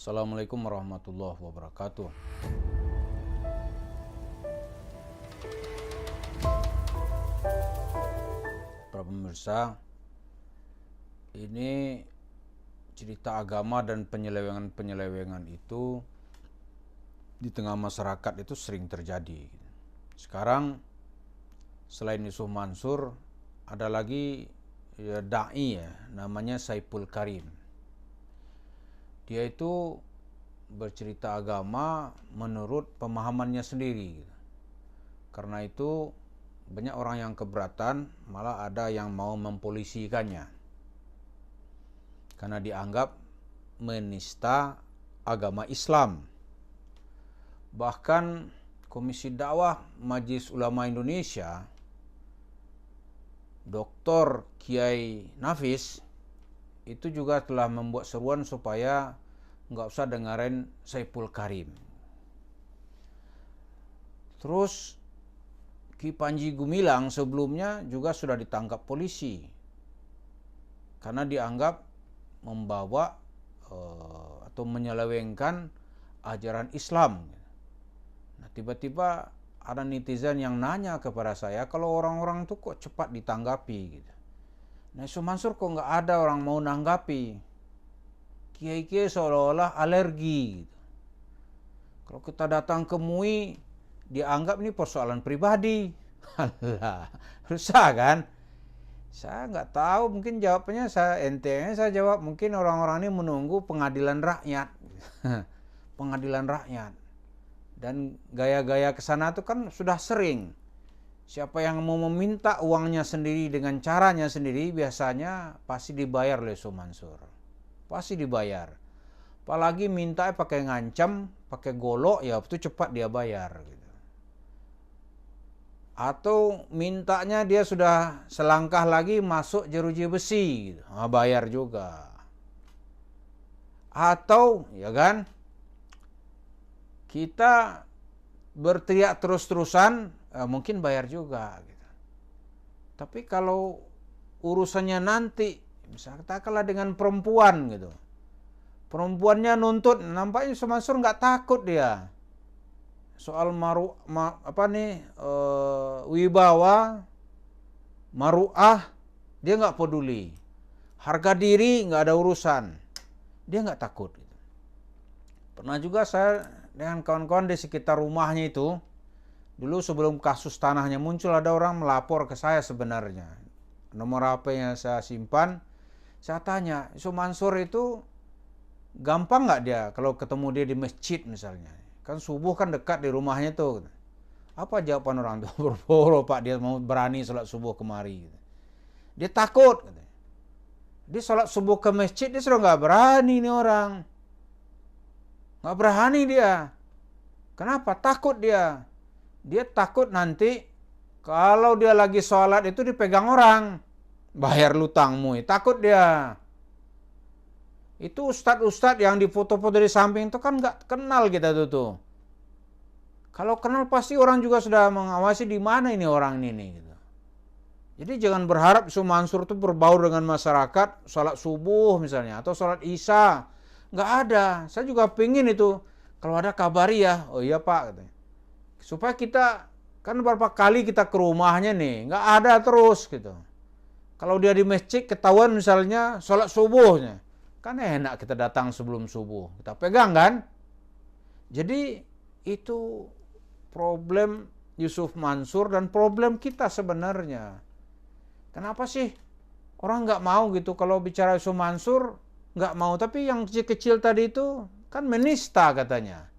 Assalamualaikum warahmatullahi wabarakatuh. Para pemirsa, ini cerita agama dan penyelewengan itu di tengah masyarakat itu sering terjadi. Sekarang selain Yusuf Mansur, ada lagi da'i namanya Saiful Karim. Dia itu bercerita agama menurut pemahamannya sendiri. Karena itu banyak orang yang keberatan, malah ada yang mau mempolisikannya. Karena dianggap menista agama Islam. Bahkan Komisi Dakwah Majelis Ulama Indonesia, Dr. Kiai Nafis, itu juga telah membuat seruan supaya nggak usah dengerin Saiful Karim. Terus Ki Panji Gumilang sebelumnya juga sudah ditangkap polisi karena dianggap membawa atau menyelewengkan ajaran Islam. Nah, tiba-tiba ada netizen yang nanya kepada saya, kalau orang-orang itu kok cepat ditanggapi gitu. Nah, Yusuf Mansur kok nggak ada orang mau nanggapi. Kiai-kiai seolah-olah alergi gitu. Kalau kita datang ke MUI, dianggap ini persoalan pribadi. Alah, susah kan? Saya nggak tahu, mungkin jawabnya saya jawab, mungkin orang-orang ini menunggu pengadilan rakyat. Pengadilan rakyat. Dan gaya-gaya kesana itu kan sudah sering. Siapa yang mau meminta uangnya sendiri dengan caranya sendiri, biasanya pasti dibayar oleh Yusuf Mansur. Pasti dibayar. Apalagi minta pakai ngancam, pakai golok, ya itu cepat dia bayar. Gitu. Atau mintanya dia sudah selangkah lagi masuk jeruji besi, gitu. Nah, bayar juga. Atau, ya kan, kita berteriak terus-terusan, mungkin bayar juga gitu. Tapi kalau urusannya nanti, misalnya katakanlah dengan perempuan gitu, perempuannya nuntut, nampaknya Yusuf Mansur nggak takut dia soal wibawa, maruah, dia nggak peduli, harga diri nggak ada urusan, dia nggak takut gitu. Pernah juga saya dengan kawan-kawan di sekitar rumahnya itu, dulu sebelum kasus tanahnya muncul, ada orang melapor ke saya sebenarnya. Nomor HP-nya saya simpan. Saya tanya, Yusuf Mansur itu gampang nggak dia kalau ketemu dia di masjid misalnya? Kan subuh kan dekat di rumahnya tuh. Apa jawaban orang tuh? Berboro Pak, dia mau berani sholat subuh kemari. Dia takut. Dia sholat subuh ke masjid, dia sudah nggak berani nih orang. Nggak berani dia. Kenapa? Takut dia. Dia takut nanti kalau dia lagi sholat itu dipegang orang. Bayar lutangmu. Takut dia. Itu ustadz-ustadz yang difoto-foto di samping itu kan nggak kenal kita tuh. Kalau kenal pasti orang juga sudah mengawasi di mana ini orang ini gitu. Jadi jangan berharap Yusuf Mansur itu berbaur dengan masyarakat, sholat subuh misalnya, atau sholat isya. Nggak ada. Saya juga pingin itu. Kalau ada kabari ya, oh iya Pak. Katanya. Supaya kita, kan beberapa kali kita ke rumahnya nih, nggak ada terus gitu. Kalau dia di masjid ketahuan misalnya sholat subuhnya, kan enak kita datang sebelum subuh, kita pegang kan. Jadi itu problem Yusuf Mansur dan problem kita sebenarnya. Kenapa sih orang nggak mau gitu kalau bicara Yusuf Mansur, nggak mau, tapi yang kecil-kecil tadi itu kan menista katanya.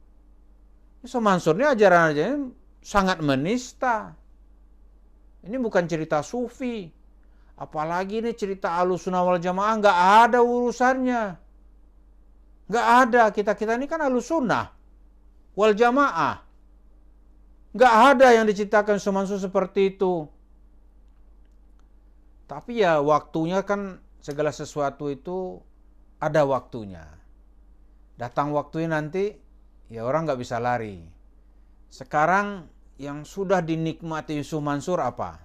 Yusuf Mansur ini ajaran sangat menista. Ini bukan cerita sufi. Apalagi ini cerita Ahlussunnah wal Jamaah, nggak ada urusannya. Nggak ada. Kita ini kan Ahlussunnah wal Jamaah. Nggak ada yang diceritakan Yusuf Mansur seperti itu. Tapi ya waktunya kan, segala sesuatu itu ada waktunya. Datang waktunya nanti, ya orang nggak bisa lari. Sekarang yang sudah dinikmati Yusuf Mansur apa?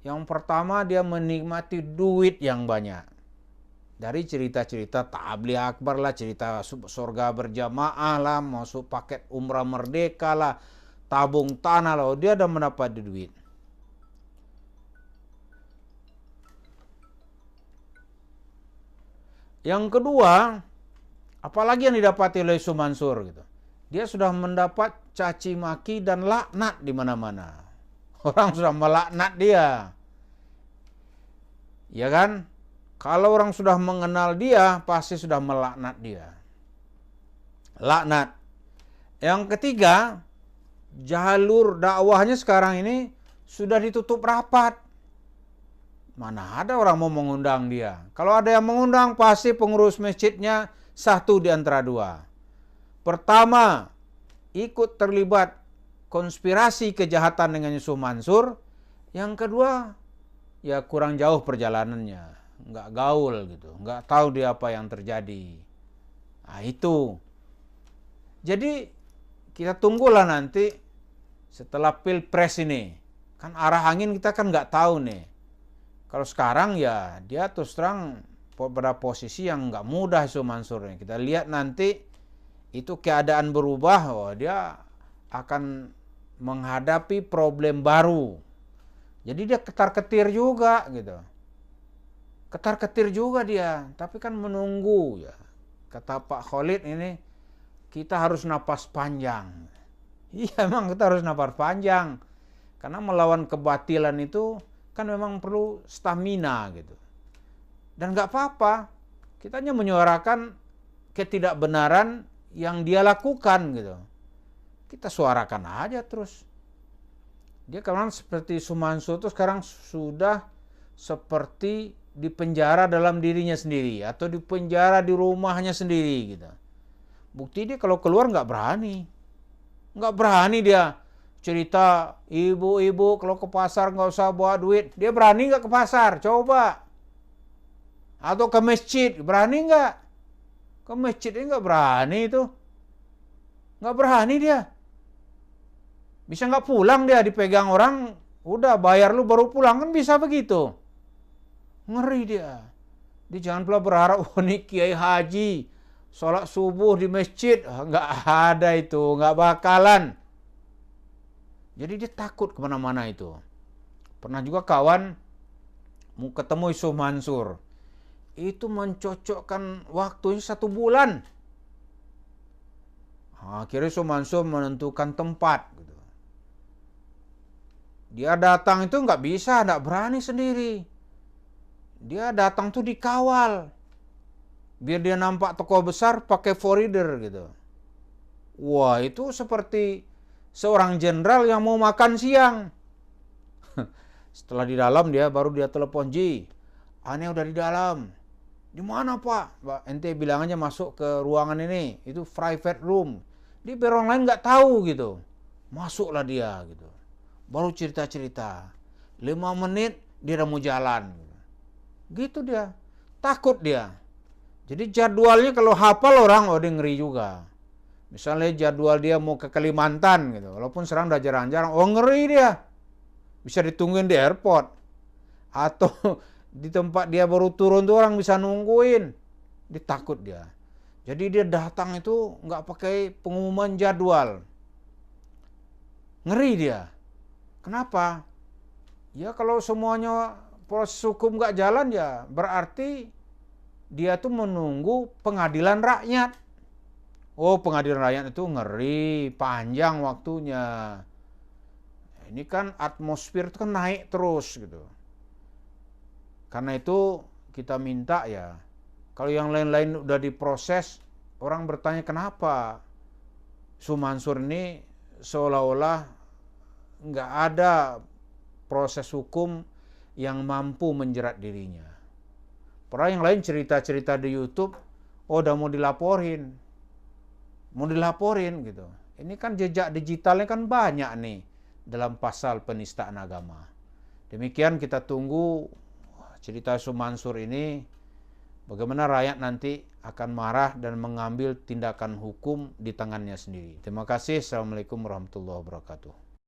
Yang pertama, dia menikmati duit yang banyak. Dari cerita-cerita tabligh akbar lah, cerita surga berjamaah lah, masuk paket umrah merdeka lah, tabung tanah lah, dia udah mendapat duit. Yang kedua, apalagi yang didapati oleh Yusuf Mansur gitu. Dia sudah mendapat caci maki dan laknat di mana-mana. Orang sudah melaknat dia. Ya kan? Kalau orang sudah mengenal dia, pasti sudah melaknat dia. Laknat. Yang ketiga, jalur dakwahnya sekarang ini sudah ditutup rapat. Mana ada orang mau mengundang dia. Kalau ada yang mengundang, pasti pengurus masjidnya satu di antara dua. Pertama, ikut terlibat konspirasi kejahatan dengan Yusuf Mansur. Yang kedua, ya kurang jauh perjalanannya. Nggak gaul gitu. Nggak tahu dia apa yang terjadi. Nah itu. Jadi kita tunggulah nanti setelah Pilpres ini. Kan arah angin kita kan nggak tahu nih. Kalau sekarang ya dia terus terang pada posisi yang nggak mudah Yusuf Mansur. Kita lihat nanti itu keadaan berubah. Oh, dia akan menghadapi problem baru. Jadi dia ketar-ketir juga gitu. Ketar-ketir juga dia, tapi kan menunggu ya. Kata Pak Khalid ini, kita harus napas panjang. Iya emang kita harus napas panjang. Karena melawan kebatilan itu kan memang perlu stamina gitu. Dan gak apa-apa, kita hanya menyuarakan ketidakbenaran yang dia lakukan gitu. Kita suarakan aja terus. Dia kemarin seperti Sumanso itu sekarang sudah seperti di penjara dalam dirinya sendiri atau di penjara di rumahnya sendiri gitu. Bukti dia kalau keluar nggak berani dia cerita ibu-ibu kalau ke pasar nggak usah bawa duit. Dia berani nggak ke pasar? Coba. Atau ke masjid berani nggak? Ke masjid ini nggak berani itu, nggak berani dia. Bisa nggak pulang dia dipegang orang, udah bayar lu baru pulang kan bisa begitu. Ngeri dia. Dia jangan pula berharap, oh ini kiai haji, sholat subuh di masjid. Nggak ada itu, nggak bakalan. Jadi dia takut kemana-mana itu. Pernah juga kawan mau ketemu Yusuf Mansur. Itu mencocokkan waktunya 1 bulan. Akhirnya Yusuf Mansur menentukan tempat. Gitu. Dia datang itu nggak bisa, nggak berani sendiri. Dia datang tuh dikawal. Biar dia nampak tokoh besar pakai foreigner gitu. Wah itu seperti seorang jenderal yang mau makan siang. Setelah di dalam baru dia telepon, Ji, aneh udah di dalam. Di mana Pak? Ente bilang aja masuk ke ruangan ini. Itu private room. Di orang lain nggak tahu gitu. Masuklah dia gitu. Baru cerita-cerita. 5 menit dia udah mau jalan. Gitu dia. Takut dia. Jadi jadwalnya kalau hafal orang, dia ngeri juga. Misalnya jadwal dia mau ke Kalimantan gitu. Walaupun sekarang udah jarang-jarang, ngeri dia. Bisa ditungguin di airport. Atau di tempat dia baru turun tuh orang bisa nungguin. Dia takut dia. Jadi dia datang itu nggak pakai pengumuman jadwal. Ngeri dia. Kenapa? Ya kalau semuanya proses hukum nggak jalan ya berarti dia tuh menunggu pengadilan rakyat. Oh pengadilan rakyat itu ngeri, panjang waktunya. Ini kan atmosfer itu kan naik terus gitu. Karena itu kita minta ya, kalau yang lain-lain udah diproses, orang bertanya kenapa Sumansur ini seolah-olah nggak ada proses hukum yang mampu menjerat dirinya. Padahal yang lain cerita-cerita di YouTube, udah mau dilaporin gitu. Ini kan jejak digitalnya kan banyak nih dalam pasal penistaan agama. Demikian kita tunggu cerita Sumansur ini, bagaimana rakyat nanti akan marah dan mengambil tindakan hukum di tangannya sendiri. Terima kasih. Assalamualaikum warahmatullahi wabarakatuh.